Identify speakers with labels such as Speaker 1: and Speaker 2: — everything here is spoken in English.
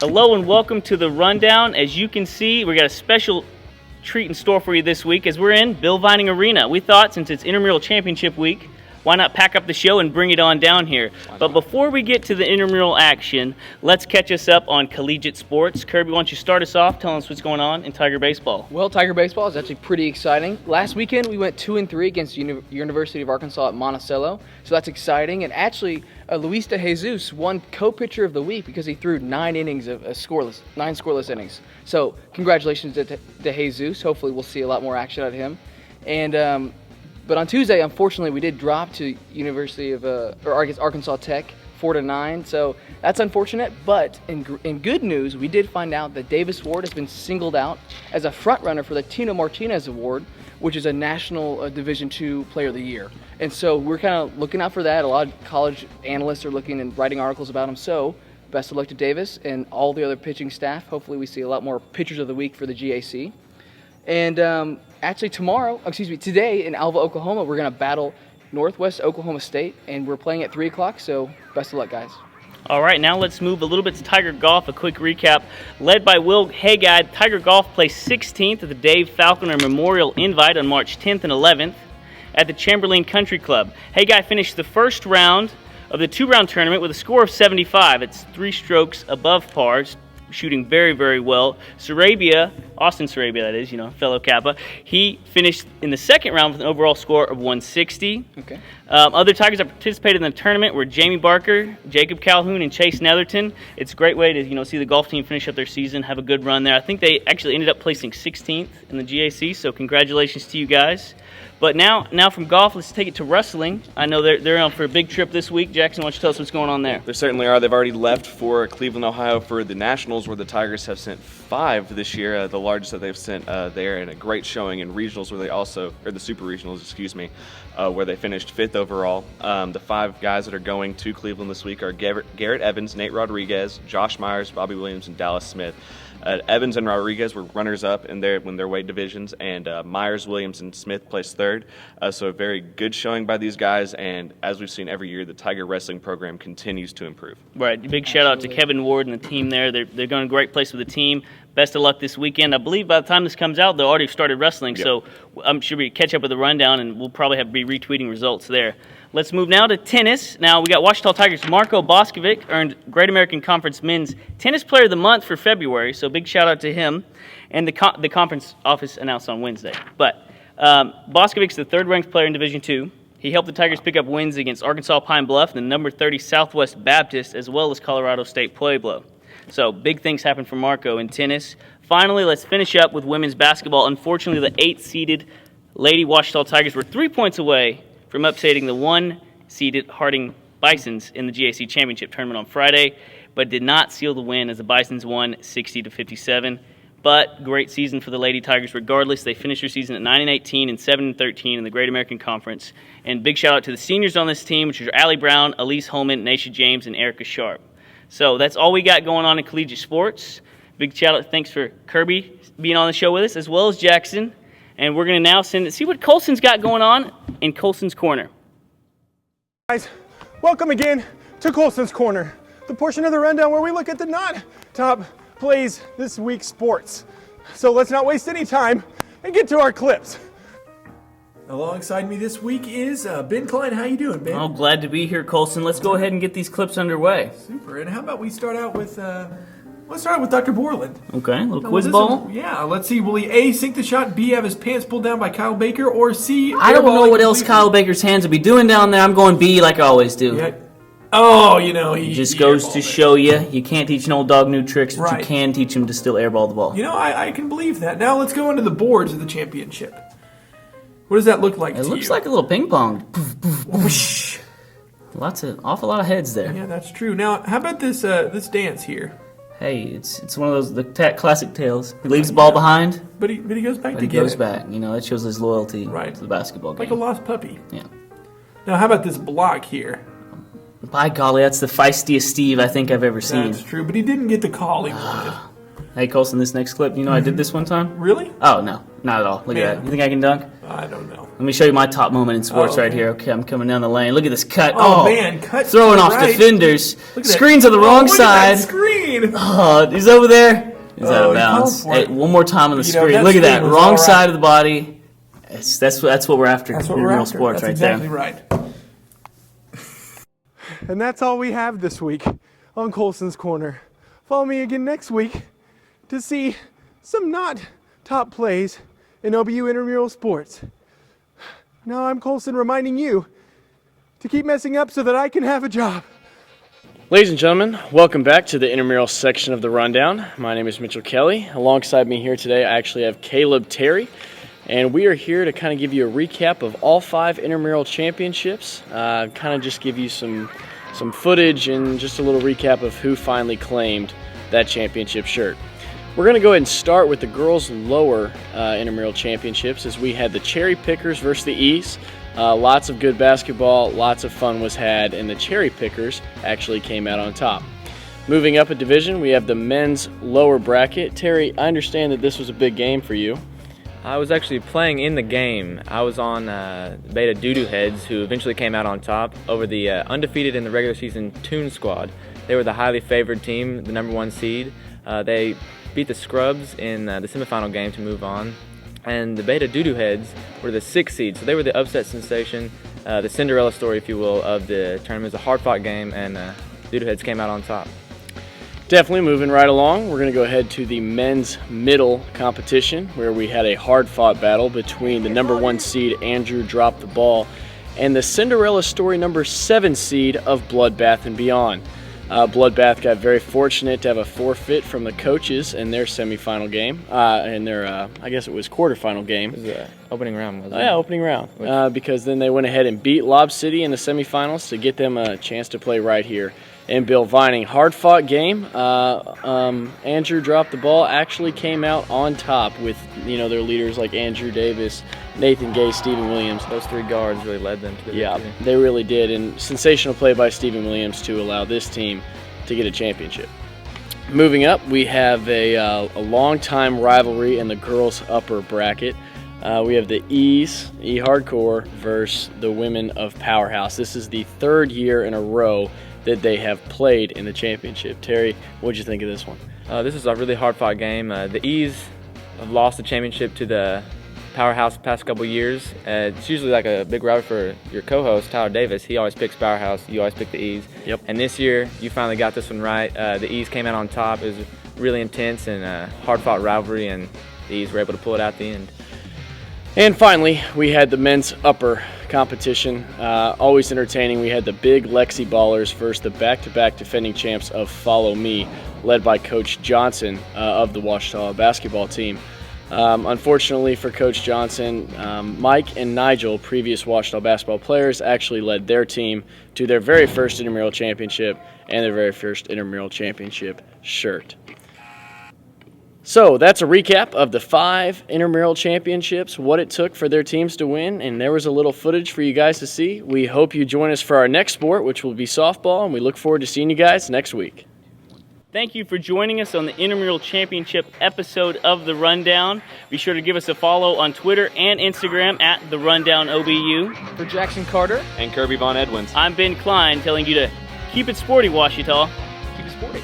Speaker 1: Hello and welcome to the Rundown. As you can see, we got a special treat in store for you this week as we're in Bill Vining Arena. We thought since it's intramural championship week, why not pack up the show and bring it on down here? But before we get to the intramural action, let's catch us up on collegiate sports. Kirby, why don't you start us off telling us what's going on in Tiger Baseball?
Speaker 2: Well, Tiger Baseball is actually pretty exciting. Last weekend, we went 2-3 against University of Arkansas at Monticello, so that's exciting. And actually, Luis De Jesus won co-pitcher of the week because he threw 9 scoreless innings. So congratulations to De Jesus. Hopefully, we'll see a lot more action out of him. And but on Tuesday, unfortunately, we did drop to Arkansas Tech 4-9. So that's unfortunate. But in good news, we did find out that Davis Ward has been singled out as a front runner for the Tino Martinez Award, which is a national Division II Player of the Year. And so we're kind of looking out for that. A lot of college analysts are looking and writing articles about him. So best of luck to Davis and all the other pitching staff. Hopefully, we see a lot more pitchers of the week for the GAC. And actually today in Alva, Oklahoma, we're going to battle Northwest Oklahoma State, and we're playing at 3 o'clock, so best of luck, guys.
Speaker 1: All right, now let's move a little bit to Tiger Golf. A quick recap. Led by Will Hagad, Tiger Golf placed 16th at the Dave Falconer Memorial Invite on March 10th and 11th at the Chamberlain Country Club. Hagad finished the first round of the 2-round tournament with a score of 75. It's 3 strokes above par, shooting very, very well. Austin Sarabia, that is, fellow Kappa, he finished in the second round with an overall score of 160.
Speaker 2: Okay.
Speaker 1: Other Tigers that participated in the tournament were Jamie Barker, Jacob Calhoun, and Chase Netherton. It's a great way to see the golf team finish up their season, have a good run there. I think they actually ended up placing 16th in the GAC, so congratulations to you guys. But now from golf, let's take it to wrestling. I know they're on for a big trip this week. Jackson, why don't you tell us what's going on there?
Speaker 3: They certainly are. They've already left for Cleveland, Ohio for the Nationals, where the Tigers have sent 5 this year, the largest that they've sent there, and a great showing in regionals the super regionals, where they finished 5th overall. The 5 guys that are going to Cleveland this week are Garrett Evans, Nate Rodriguez, Josh Myers, Bobby Williams, and Dallas Smith. Evans and Rodriguez were runners-up in their weight divisions, and Myers, Williams, and Smith placed 3rd. So a very good showing by these guys, and as we've seen every year, the Tiger Wrestling program continues to improve.
Speaker 1: Right. Big shout-out to Kevin Ward and the team there. They're going a great place with the team. Best of luck this weekend. I believe by the time this comes out, they'll already started wrestling, so I'm sure we catch up with the rundown, and we'll probably be retweeting results there. Let's move now to tennis. Now, we got Ouachita Tigers' Marco Boskovic earned Great American Conference Men's Tennis Player of the Month for February, so big shout-out to him. And the conference office announced on Wednesday. But Boskovic's the 3rd-ranked player in Division II. He helped the Tigers pick up wins against Arkansas Pine Bluff and the number 30 Southwest Baptist, as well as Colorado State Pueblo. So big things happen for Marco in tennis. Finally, let's finish up with women's basketball. Unfortunately, the 8th-seeded Lady Ouachita Tigers were 3 points away from upsetting the 1-seeded Harding Bisons in the GAC Championship Tournament on Friday, but did not seal the win as the Bisons won 60-57. But great season for the Lady Tigers regardless. They finished their season at 9-18 and 7-13 in the Great American Conference. And big shout out to the seniors on this team, which are Allie Brown, Elise Holman, Naisha James, and Erica Sharp. So that's all we got going on in collegiate sports. Big shout out, thanks for Kirby being on the show with us, as well as Jackson. And we're going to now see what Colson's got going on in Colson's Corner.
Speaker 4: Guys, welcome again to Colson's Corner, the portion of the rundown where we look at the non-top plays this week's sports. So let's not waste any time and get to our clips.
Speaker 5: Alongside me this week is Ben Klein. How you doing, Ben?
Speaker 1: Oh, glad to be here, Colson. Let's go ahead and get these clips underway.
Speaker 5: Super. And how about we start out with Dr. Borland.
Speaker 1: Okay, a little quiz ball.
Speaker 5: Let's see. Will he A, sink the shot, B, have his pants pulled down by Kyle Baker, or C,
Speaker 1: I don't know what else Kyle Baker's hands will be doing down there. I'm going B like I always do.
Speaker 5: Yeah. Oh, he
Speaker 1: just goes to show you can't teach an old dog new tricks, but
Speaker 5: right.
Speaker 1: You can teach him to still airball the ball.
Speaker 5: I can believe that. Now let's go into the boards of the championship. What does that look like to you?
Speaker 1: It looks like a little ping pong.
Speaker 5: Whoosh.
Speaker 1: Awful lot of heads there.
Speaker 5: Yeah, that's true. Now, how about this dance here?
Speaker 1: Hey, it's one of those classic tales. He leaves the ball behind,
Speaker 5: but he goes back to
Speaker 1: he
Speaker 5: get
Speaker 1: goes
Speaker 5: it.
Speaker 1: back. That shows his loyalty to the basketball game.
Speaker 5: Like a lost puppy.
Speaker 1: Yeah.
Speaker 5: Now, how about this block here?
Speaker 1: By golly, that's the feistiest Steve I think I've ever seen.
Speaker 5: That's true, but he didn't get the call he wanted.
Speaker 1: Hey, Colson, this next clip, you know I did this one time?
Speaker 5: Really?
Speaker 1: Oh, no, not at all. Look
Speaker 5: Man.
Speaker 1: at that. You think I can dunk?
Speaker 5: I don't know.
Speaker 1: Let me show you my top moment in sports
Speaker 5: Oh,
Speaker 1: right
Speaker 5: okay.
Speaker 1: here. Okay, I'm coming down the lane. Look at this cut.
Speaker 5: Oh, man, cut
Speaker 1: Throwing
Speaker 5: to the
Speaker 1: off
Speaker 5: right.
Speaker 1: defenders.
Speaker 5: Look at
Speaker 1: Screens
Speaker 5: that.
Speaker 1: on the
Speaker 5: Oh,
Speaker 1: wrong
Speaker 5: look
Speaker 1: side.
Speaker 5: At that screen.
Speaker 1: Oh, he's over there. He's out
Speaker 5: Oh,
Speaker 1: of
Speaker 5: he
Speaker 1: bounds.
Speaker 5: called for
Speaker 1: Hey,
Speaker 5: it.
Speaker 1: one more time on the
Speaker 5: You know,
Speaker 1: screen.
Speaker 5: that
Speaker 1: Look at that.
Speaker 5: screen was
Speaker 1: Wrong
Speaker 5: all right.
Speaker 1: side of the body. That's what we're after.
Speaker 5: That's what
Speaker 1: in
Speaker 5: we're
Speaker 1: real
Speaker 5: after.
Speaker 1: sports
Speaker 5: That's
Speaker 1: right
Speaker 5: exactly
Speaker 1: there.
Speaker 5: right.
Speaker 4: And that's all we have this week on Colson's Corner. Follow me again next week to see some not top plays in OBU intramural sports. Now I'm Colson reminding you to keep messing up so that I can have a job.
Speaker 6: Ladies and gentlemen, welcome back to the intramural section of the Rundown. My name is Mitchell Kelly. Alongside me here today, I actually have Caleb Terry, and we are here to kind of give you a recap of all 5 intramural championships, kind of just give you some footage and just a little recap of who finally claimed that championship shirt. We're going to go ahead and start with the girls' lower intramural championships, as we had the Cherry Pickers versus the E's. Lots of good basketball, lots of fun was had, and the Cherry Pickers actually came out on top. Moving up a division, we have the men's lower bracket. Terry, I understand that this was a big game for you.
Speaker 7: I was actually playing in the game. I was on Beta Doo-Doo Heads, who eventually came out on top over the undefeated in the regular season Toon Squad. They were the highly favored team, the #1 seed. They beat the Scrubs in the semifinal game to move on. And the Beta Doo-Doo Heads were the 6th seed, so they were the upset sensation, the Cinderella story, if you will, of the tournament. It was a hard-fought game, and Doo-Doo Heads came out on top.
Speaker 6: Definitely moving right along, we're going to go ahead to the men's middle competition, where we had a hard-fought battle between the #1 seed Andrew Drop the Ball and the Cinderella story #7 seed of Bloodbath and Beyond. Bloodbath got very fortunate to have a forfeit from the coaches in their semifinal game, in their I guess it was quarterfinal game.
Speaker 7: It was the opening round, wasn't
Speaker 6: Oh,
Speaker 7: it?
Speaker 6: yeah, opening round. Because then they went ahead and beat Lob City in the semifinals to get them a chance to play right here in Bill Vining. Hard-fought game. Andrew Dropped the Ball actually came out on top with their leaders like Andrew Davis, Nathan Gay, Stephen Williams.
Speaker 7: Those 3 guards really led them to the
Speaker 6: Yeah,
Speaker 7: victory.
Speaker 6: they really did, and sensational play by Stephen Williams to allow this team to get a championship. Moving up, we have a long-time rivalry in the girls' upper bracket. We have the E's, E Hardcore, versus the women of Powerhouse. This is the 3rd year in a row that they have played in the championship. Terry, what'd you think of this one?
Speaker 7: This is a really hard-fought game. The E's have lost the championship to the Powerhouse the past couple years. It's usually like a big rivalry for your co-host, Tyler Davis. He always picks Powerhouse. You always pick the E's.
Speaker 6: Yep.
Speaker 7: And this year, you finally got this one right. The E's came out on top. It was really intense and a hard-fought rivalry, and the E's were able to pull it out at the end.
Speaker 6: And finally, we had the men's upper competition. Always entertaining. We had the big Lexi Ballers versus the back-to-back defending champs of Follow Me, led by Coach Johnson of the Ouachita basketball team. Unfortunately for Coach Johnson, Mike and Nigel, previous Ouachita basketball players, actually led their team to their very first intramural championship and their very first intramural championship shirt. So that's a recap of the 5 intramural championships, what it took for their teams to win, and there was a little footage for you guys to see. We hope you join us for our next sport, which will be softball, and we look forward to seeing you guys next week.
Speaker 1: Thank you for joining us on the Intramural Championship episode of The Rundown. Be sure to give us a follow on Twitter and Instagram at The Rundown OBU.
Speaker 2: For Jackson Carter,
Speaker 3: And Kirby Von Edwins.
Speaker 1: I'm Ben Klein telling you to keep it sporty, Ouachita.
Speaker 2: keep it sporty.